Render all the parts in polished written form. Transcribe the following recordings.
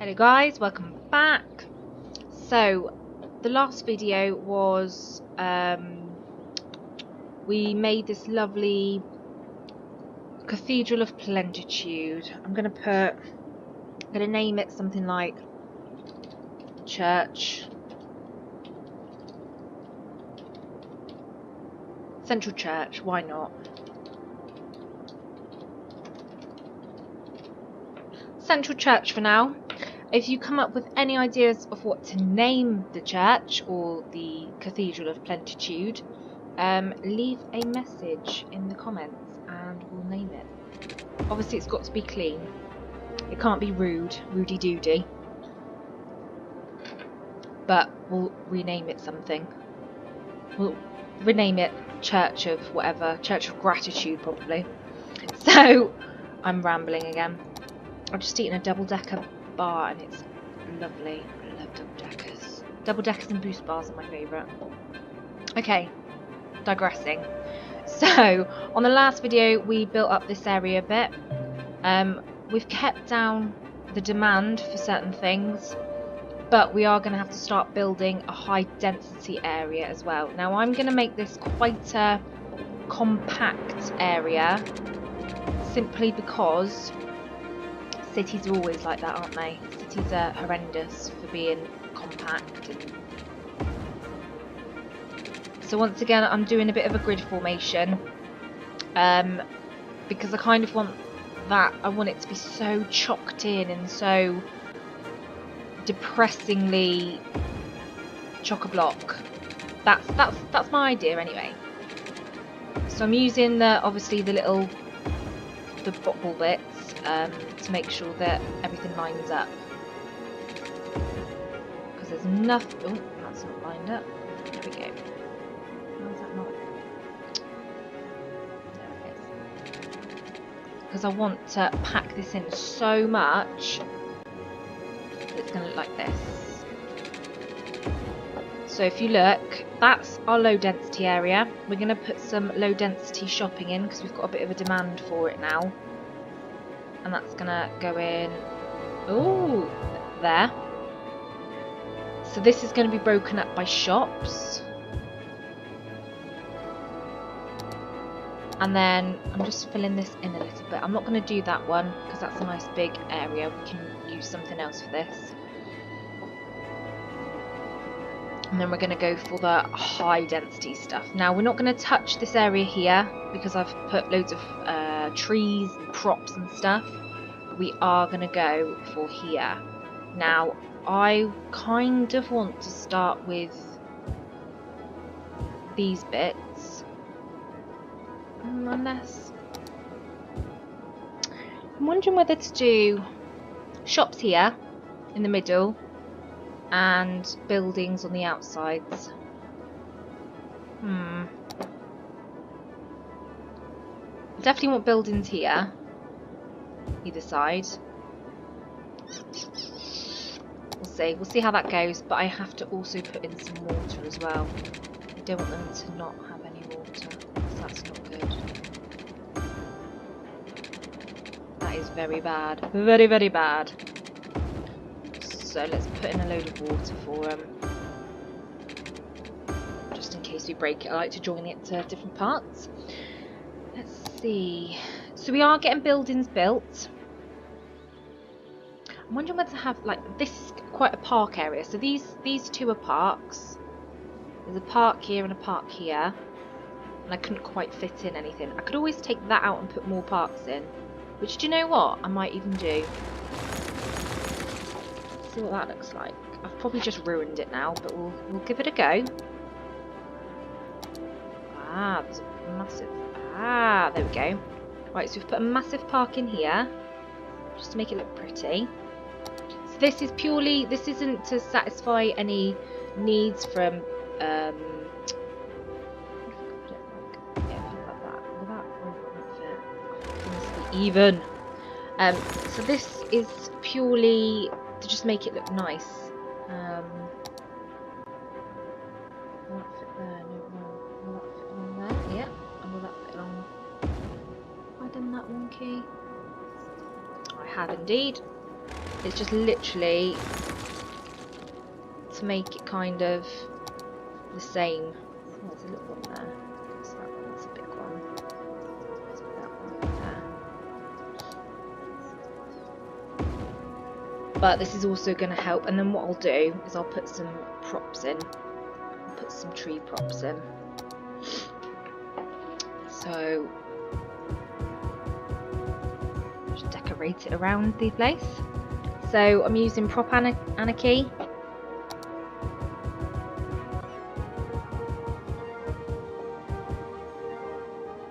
Hello guys, welcome back. So the last video was we made this lovely Cathedral of Plenitude. I'm gonna name it something like Church Central Church, why not? Central Church for now. If you come up with any ideas of what to name the church or the Cathedral of Plenitude, leave a message in the comments and we'll name it. Obviously it's got to be clean. It can't be rude, doody. But we'll rename it something. We'll rename it Church of whatever. Church of Gratitude probably. So, I'm rambling again. I've just eaten a double-decker bar and it's lovely. I love double-deckers. Double-deckers and boost bars are my favourite. Okay, digressing. So, on the last video we built up this area a bit. We've kept down the demand for certain things, but we are going to have to start building a high-density area as well. Now I'm going to make this quite a compact area, simply because cities are always like that, aren't they? Cities are horrendous for being compact. So once again, I'm doing a bit of a grid formation because I kind of want that. I want it to be so chocked in and so depressingly chock-a-block. That's my idea anyway. So I'm using obviously the bottle bits. To make sure that everything lines up, because there's nothing. Oh, that's not lined up. There we go. How's that not? There it is. Because I want to pack this in so much that it's going to look like this. So if you look, that's our low density area. We're going to put some low density shopping in because we've got a bit of a demand for it now. And that's gonna go in, ooh, there. So this is going to be broken up by shops. And then I'm just filling this in a little bit. I'm not going to do that one because that's a nice big area. We can use something else for this. And then we're going to go for the high density stuff. Now we're not going to touch this area here because I've put loads of trees and props and stuff. But we are going to go for here. Now I kind of want to start with these bits. Unless I'm wondering whether to do shops here in the middle and buildings on the outsides. I definitely want buildings here, either side. We'll see how that goes, but I have to also put in some water as well. I don't want them to not have any water, because that's not good. That is very bad. Very, very bad. So let's put in a load of water for them. Just in case we break it, I like to join it to different parts. Let's see. So we are getting buildings built. I'm wondering whether to have, like, this is quite a park area. So these two are parks. There's a park here and a park here. And I couldn't quite fit in anything. I could always take that out and put more parks in. Which, do you know what? I might even do. Let's see what that looks like. I've probably just ruined it now, but we'll give it a go. Ah, there's a massive... Ah, there we go. Right, so we've put a massive park in here, just to make it look pretty. So this is purely, this isn't to satisfy any needs from, yeah, like that. Well, that won't fit. It must be even. So this is purely to just make it look nice. Will that fit there? No, will that fit along there? Yeah. And will that fit along? Have I done that wonky? I have indeed. It's just literally to make it kind of the same. Oh, there's a little one there. What's that one? That's a big one. Let's put that one there. But this is also going to help. And then what I'll do is I'll put some props in. I'll put some tree props in. So just decorate it around the place. So I'm using prop anarchy.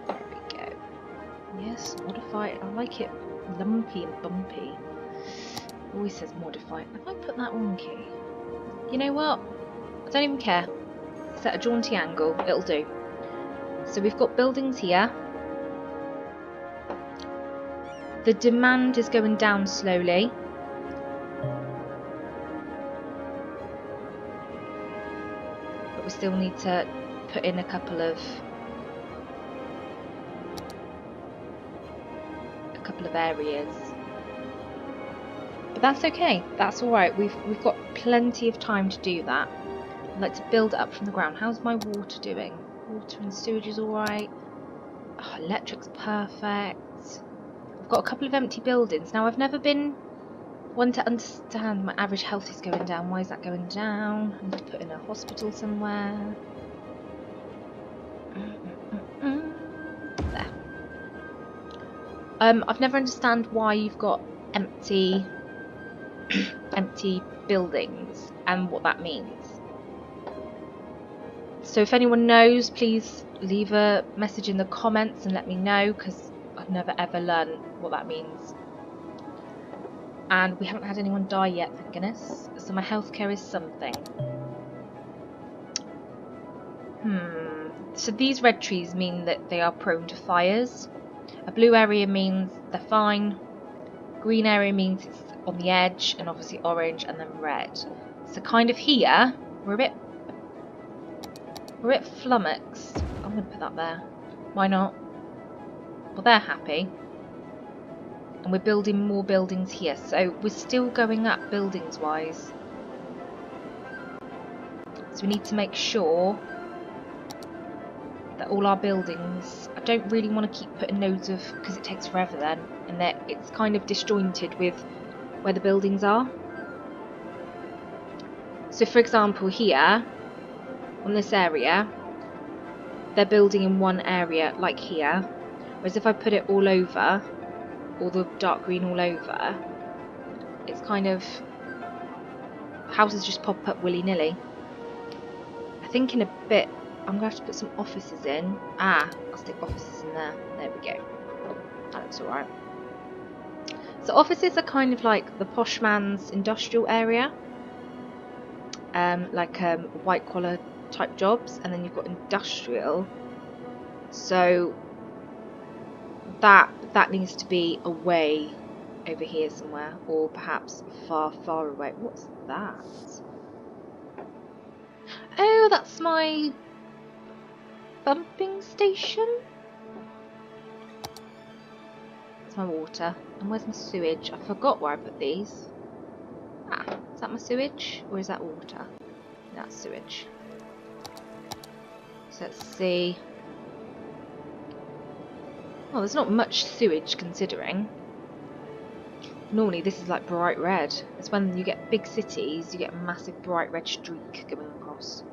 There we go. Yes, modify it. I like it lumpy and bumpy. Always says modify. If I put that on key, you know what? I don't even care. Set a jaunty angle. It'll do. So we've got buildings here. The demand is going down slowly. But we still need to put in a couple of areas. But that's okay. That's alright. We've got plenty of time to do that. I'd like to build it up from the ground. How's my water doing? Water and sewage is alright. Oh, electric's perfect. I've got a couple of empty buildings. Now, I've never been one to understand my average health is going down. Why is that going down? I need to put in a hospital somewhere. There. I've never understand why you've got empty empty buildings and what that means. So if anyone knows, please leave a message in the comments and let me know, because I've never ever learned what that means. And we haven't had anyone die yet, thank goodness. So my healthcare is something. So these red trees mean that they are prone to fires. A blue area means they're fine. Green area means it's on the edge, and obviously orange, and then red. So kind of here, we're a bit flummoxed. I'm going to put that there. Why not? Well, they're happy. And we're building more buildings here. So we're still going up buildings-wise. So we need to make sure that all our buildings... I don't really want to keep putting loads of... because it takes forever then. And that it's kind of disjointed with where the buildings are. So for example here, on this area, they're building in one area, like here. Whereas if I put it all over, all the dark green all over, it's kind of... houses just pop up willy-nilly. I think in a bit I'm going to have to put some offices in. I'll stick offices in there. There we go. That looks alright. So offices are kind of like the posh man's industrial area. Like white collar type jobs. And then you've got industrial. So that needs to be away over here somewhere. Or perhaps far, far away. What's that? Oh, that's my pumping station. That's my water. And where's my sewage? I forgot where I put these. Is that my sewage? Or is that water? That's sewage. So let's see. Well, there's not much sewage considering. Normally this is like bright red. It's when you get big cities, you get a massive bright red streak going across.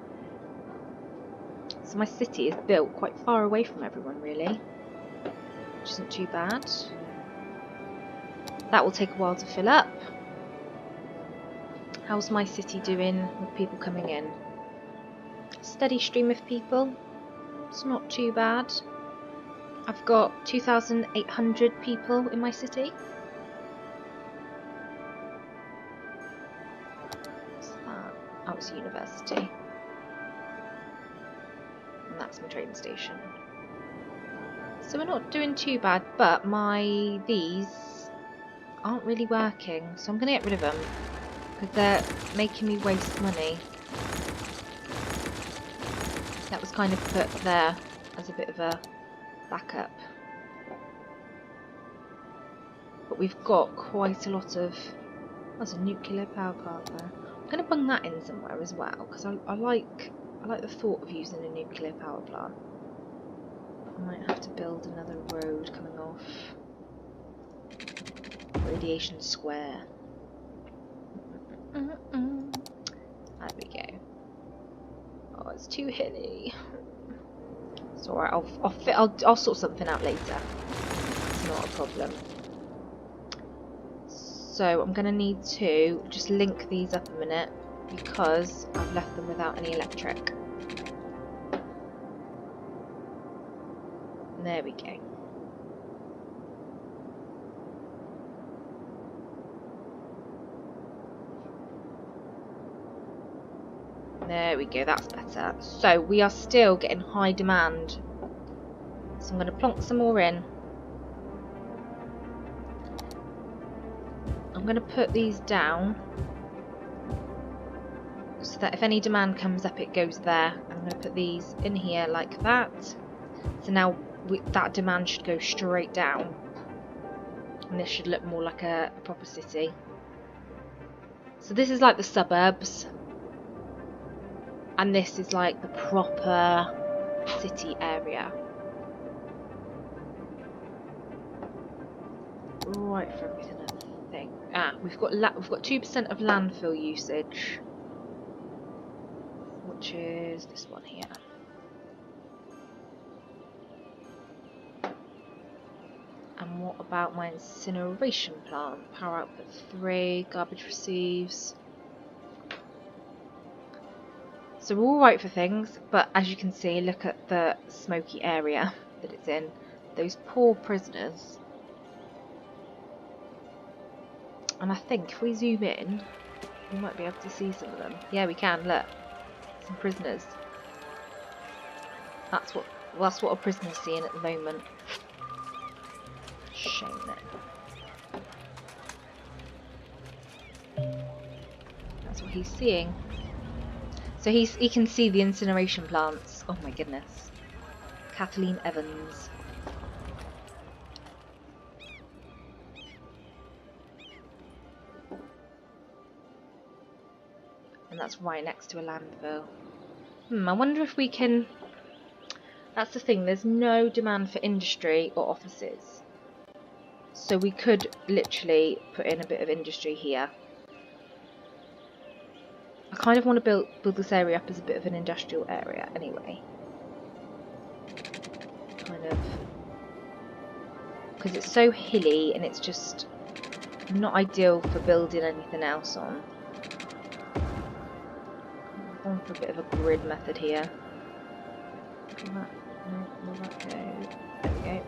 So my city is built quite far away from everyone really, which isn't too bad. That will take a while to fill up. How's my city doing with people coming in? Steady stream of people. It's not too bad. I've got 2,800 people in my city. What's that? Oh, it's a university. And that's my train station. So we're not doing too bad, but these aren't really working, so I'm going to get rid of them because they're making me waste money. That was kind of put there as a bit of a backup. But we've got quite a lot of There's a nuclear power plant there. I'm going to bung that in somewhere as well, because I like the thought of using a nuclear power plant. I might have to build another road coming off Radiation Square. There we go. Oh, it's too hilly. It's alright, I'll sort something out later. It's not a problem. So I'm going to need to just link these up a minute because I've left them without any electric. There we go. There we go, that's better. So we are still getting high demand. So I'm going to plonk some more in. I'm going to put these down so that if any demand comes up it goes there. I'm going to put these in here like that. So now that demand should go straight down. And this should look more like a proper city. So this is like the suburbs. And this is like the proper city area. Right for everything, I think. We've got 2% of landfill usage, which is this one here. And what about my incineration plant? Power output 3, garbage receives. So we're alright for things, but as you can see, look at the smoky area that it's in. Those poor prisoners. And I think if we zoom in, we might be able to see some of them. Yeah, we can, look. Some prisoners. That's what a prisoner's seeing at the moment. Shame that. That's what he's seeing. So he can see the incineration plants. Oh my goodness. Kathleen Evans. And that's right next to a landfill. I wonder if we can... That's the thing, there's no demand for industry or offices. So we could literally put in a bit of industry here. I kind of want to build this area up as a bit of an industrial area anyway. Kind of. Because it's so hilly and it's just not ideal for building anything else on. I'm going for a bit of a grid method here. Will that go? There we go.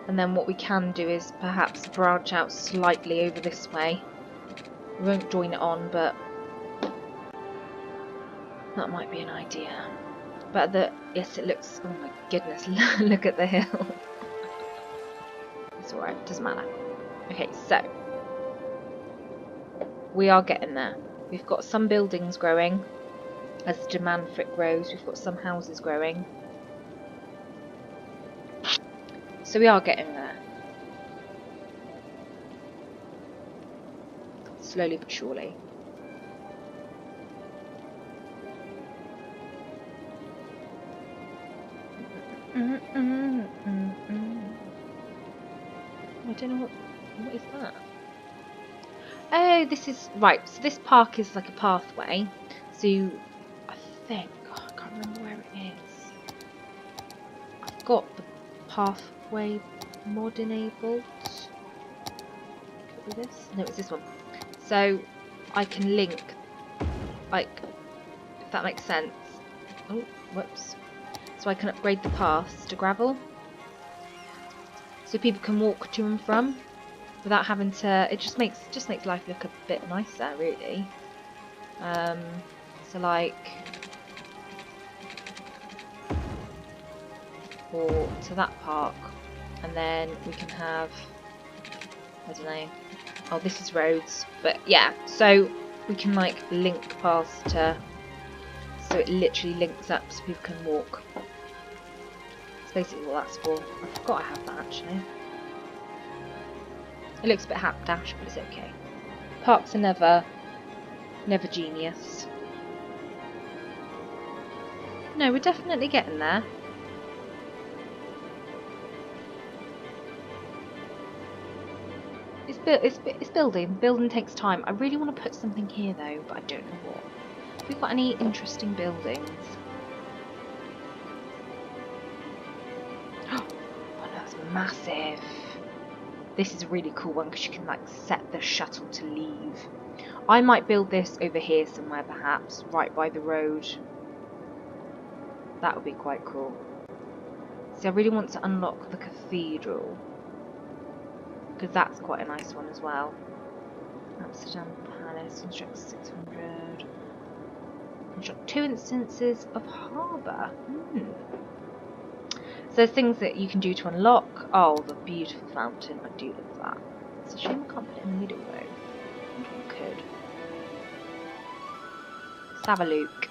And then what we can do is perhaps branch out slightly over this way. We won't join it on, but that might be an idea. But yes, it looks, oh my goodness, look at the hill. It's alright, doesn't matter. Okay, so we are getting there. We've got some buildings growing as the demand for it grows. We've got some houses growing. So we are getting there. Slowly but surely. I don't know what is that? Oh, this is right. So this park is like a pathway. So I think I can't remember where it is. I've got the pathway mod enabled. Could be this? No, it's this one. So I can link, like, if that makes sense. Oh, whoops. So I can upgrade the paths to gravel. So people can walk to and from without having to. It just makes life look a bit nicer, really. So like, or to that park, and then we can have, I don't know. Oh, this is roads, but yeah. So we can like link paths to so it literally links up so people can walk. That's basically what that's for. I forgot I have that actually. It looks a bit hapdash, but it's okay. Parks are never genius. No, we're definitely getting there. It's building. Building takes time. I really want to put something here though, but I don't know what. Have we got any interesting buildings? Oh no, that's massive. This is a really cool one because you can like set the shuttle to leave. I might build this over here somewhere perhaps, right by the road. That would be quite cool. See, I really want to unlock the cathedral, because that's quite a nice one as well. Amsterdam Palace, construct 600. Construct 2 instances of harbour. So there's things that you can do to unlock. Oh, the beautiful fountain. I do love that. It's a shame I can't put it in the middle though. I wonder if I could. Let's have a look.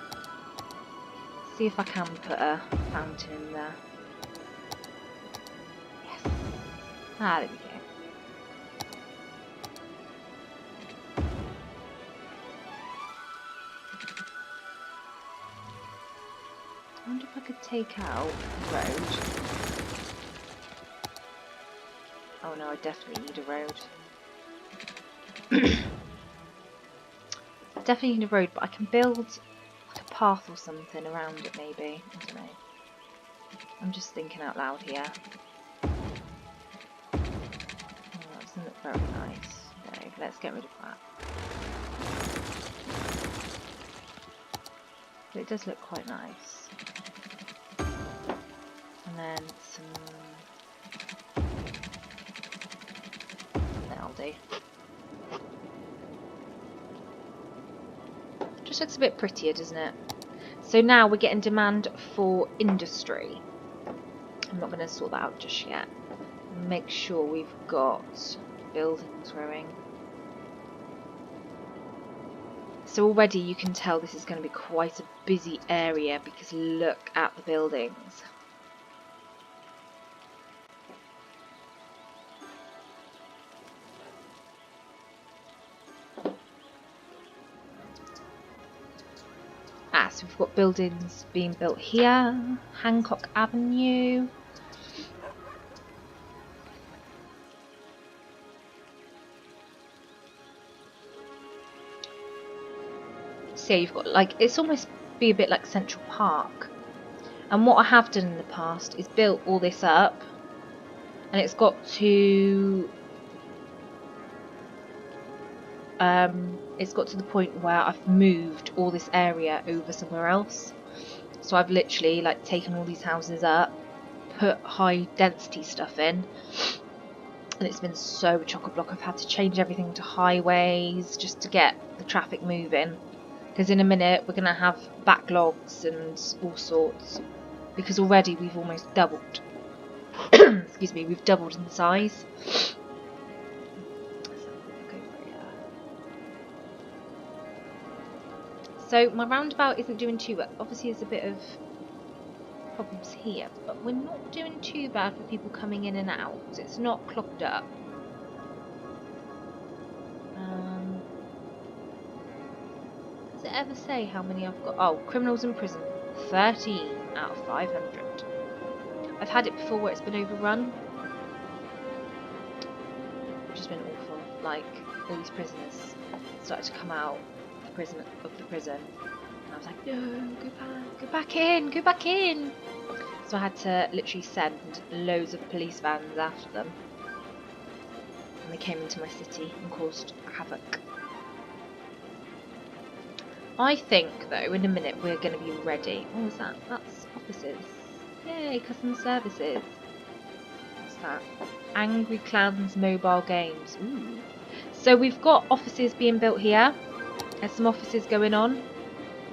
See if I can put a fountain in there. Yes. Ah, there we go. I wonder if I could take out the road. Oh no, I definitely need a road. Definitely need a road, but I can build like a path or something around it maybe. I don't know. I'm just thinking out loud here. Oh, that doesn't look very nice. No, let's get rid of that. But it does look quite nice. And then some... That'll do. Just looks a bit prettier, doesn't it? So now we're getting demand for industry. I'm not going to sort that out just yet. Make sure we've got buildings growing. So already you can tell this is going to be quite a busy area because look at the buildings. So we've got buildings being built here, Hancock Avenue. So you've got like, it's almost be a bit like Central Park. And what I have done in the past is built all this up, and it's got to the point where I've moved all this area over somewhere else. So I've literally like taken all these houses up, put high density stuff in, and it's been so chock-a-block. I've had to change everything to highways just to get the traffic moving, because in a minute we're going to have backlogs and all sorts, because already we've almost doubled. Excuse me, we've doubled in size. So my roundabout isn't doing too well. Obviously there's a bit of problems here, but we're not doing too bad for people coming in and out. It's not clogged up. Does it ever say how many I've got? Oh, criminals in prison. 13 out of 500. I've had it before where it's been overrun, which has been awful. Like, all these prisoners started to come out of the prison, and I was like, no, go back in, go back in. So I had to literally send loads of police vans after them, and they came into my city and caused havoc. I think though in a minute we're going to be ready. What was that? That's offices. Yay, customer services. What's that? Angry Clans Mobile Games. Ooh. So we've got offices being built here. There's some offices going on.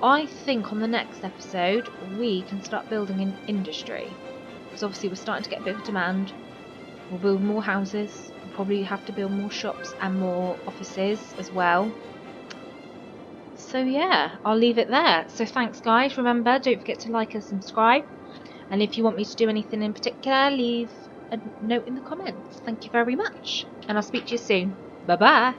I think on the next episode we can start building in industry, because obviously we're starting to get a bit of demand. We'll build more houses. We'll probably have to build more shops and more offices as well. So yeah, I'll leave it there. So thanks guys, remember, don't forget to like and subscribe. And if you want me to do anything in particular, leave a note in the comments. Thank you very much. And I'll speak to you soon. Bye bye.